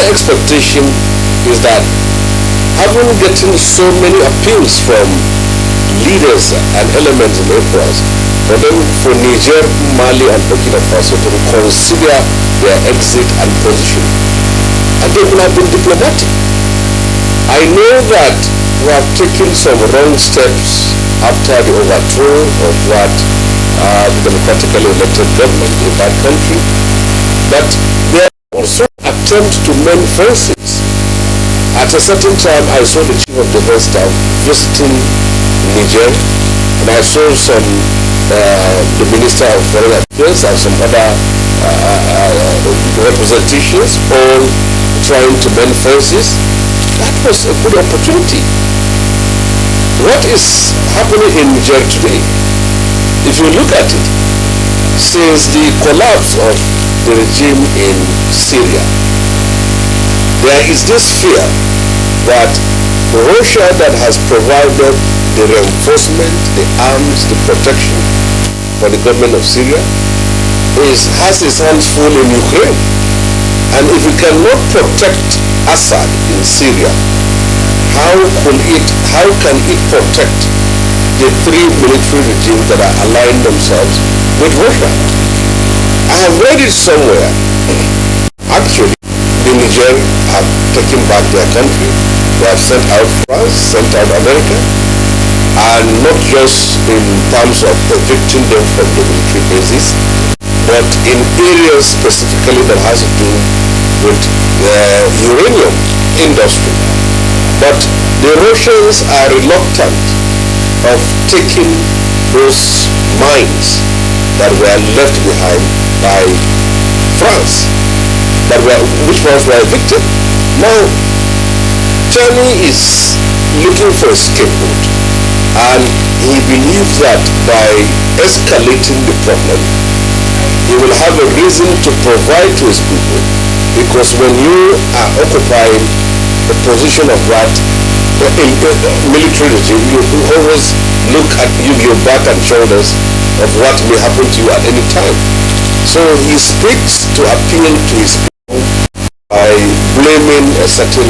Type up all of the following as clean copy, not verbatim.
expectation is that having gotten so many appeals from leaders and elements in ECOWAS, for Niger, Mali and Burkina Faso to consider their exit and position, and they will have been diplomatic. I know that we have taken some wrong steps after the overthrow of the democratically elected government in that country, but there are also attempts to mend fences. At a certain time, I saw the chief of defense staff visiting Niger, and I saw the minister of foreign affairs and some other representations all trying to mend fences. That was a good opportunity. What is happening in Niger today, if you look at it, since the collapse of the regime in Syria, there is this fear that Russia, that has provided the reinforcement, the arms, the protection for the government of Syria, has its hands full in Ukraine. And if we cannot protect Assad in Syria, how can it protect the three military regimes that are aligning themselves with Russia? I have read it somewhere. Actually, the Niger have taken back their country. They have sent out France, sent out America, and not just in terms of evicting them from the military bases, but in areas specifically that has to do with uranium industry. But the Russians are reluctant of taking those mines that were left behind by France, which ones were evicted. Now, Sani is looking for a scapegoat, and he believes that by escalating the problem, he will have a reason to provide to his people, because when you are occupying the position of that military regime, you always look at your back and shoulders of what may happen to you at any time. So he speaks to appeal to his people by blaming a certain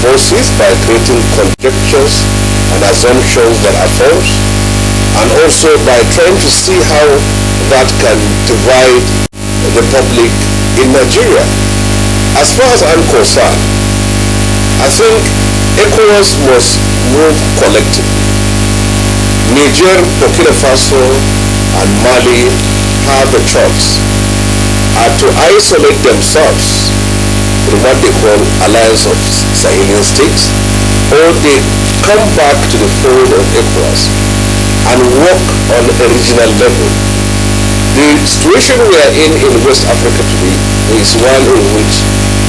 forces, by creating conjectures and assumptions that are false, and also by trying to see how that can divide the public in Nigeria. As far as I'm concerned, I think ECOWAS must move collectively. Niger, Burkina Faso and Mali have the choice to isolate themselves in what they call alliance of Sahelian states, or they come back to the fold of ECOWAS and work on a regional level. The situation we are in West Africa today is one in which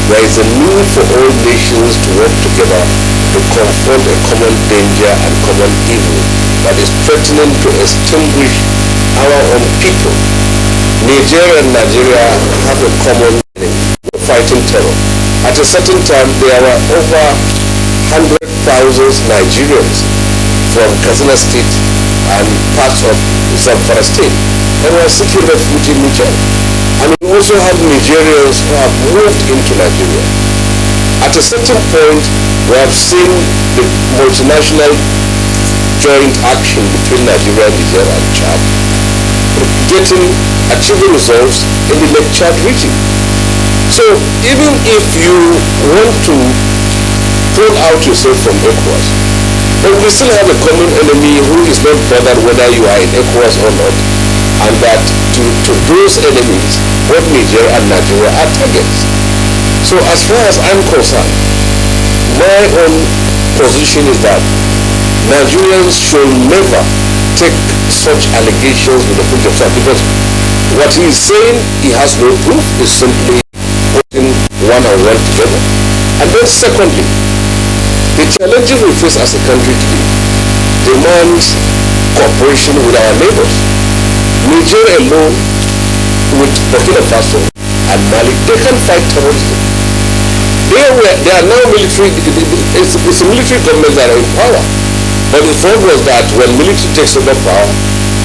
there is a need for all nations to work together to confront a common danger and common evil that is threatening to extinguish our own people. Niger and Nigeria have a common enemy, fighting terror. At a certain time, there were over 100,000 Nigerians from Katsina State and parts of Zamfara State and were seeking refuge in Niger. And we also have Nigerians who have moved into Nigeria. At a certain point, we have seen the multinational joint action between Nigeria, Niger and Chad achieving results in the Lake Chad region. So even if you want to pull out yourself from ECOWAS, but we still have a common enemy who is not bothered whether you are in ECOWAS or not, and that to those enemies, both Niger and Nigeria are targets. So as far as I'm concerned, my own position is that Nigerians should never take such allegations with a pinch of salt, because what he is saying, he has no proof, is simply putting one and one together. And then secondly, the challenges we face as a country today demands cooperation with our neighbors. Niger alone, with Burkina Faso and Mali, they can fight terrorism. They are now military, it's a military government that are in power. But the fact was that when military takes over power,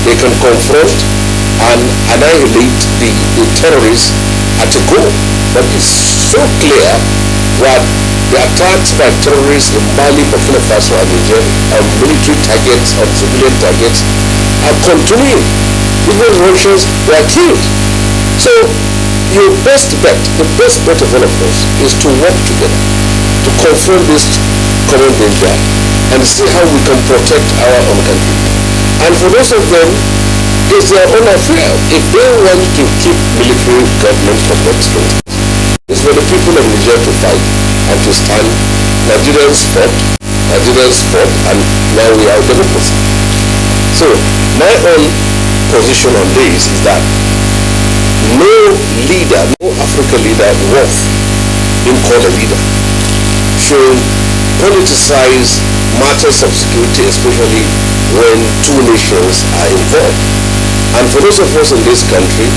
they can confront and annihilate the terrorists at a go. But it's so clear were the attacks by terrorists in Mali, Burkina Faso and Niger on military targets, on civilian targets are continuing. Even Russians were killed. So your best bet, the best bet of all of us is to work together to confront this common danger and see how we can protect our own country. And for those of them, it's their own affair. If they want to keep military government for next to it, it's for the people of Niger to fight and to stand. Nigerians fought, and now we are democracy. So my own position on this is that no leader, no African leader worth being called a leader should politicize matters of security, especially when two nations are involved. And for those of us in this country,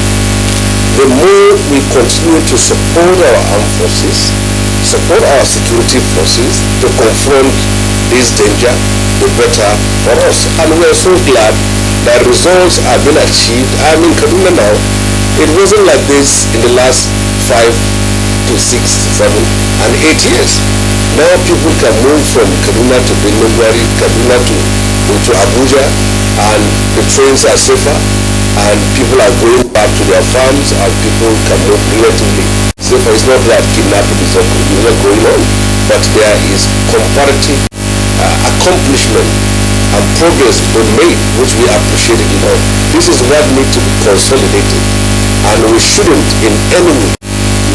the more we continue to support our armed forces, support our security forces to confront this danger, the better for us. And we are so glad that results have been achieved. I mean, Kaduna now, it wasn't like this in the last 5 to 6, 7 and 8 years. Now people can move from Kaduna to Niger-Nigeria, Kaduna to Abuja, and the trains are safer, and people are going back to their farms, and people can move relatively safer. It's not that kidnapping is not going on, but there is comparative accomplishment and progress being made, which we appreciate enough. This is what needs to be consolidated, and we shouldn't in any way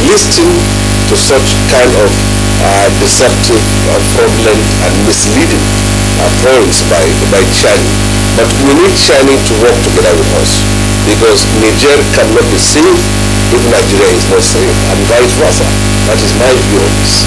listen to such kind of deceptive, fraudulent and misleading points by China. But we need China to work together with us, because Niger cannot be safe if Nigeria is not safe, and vice versa. That is my view on this.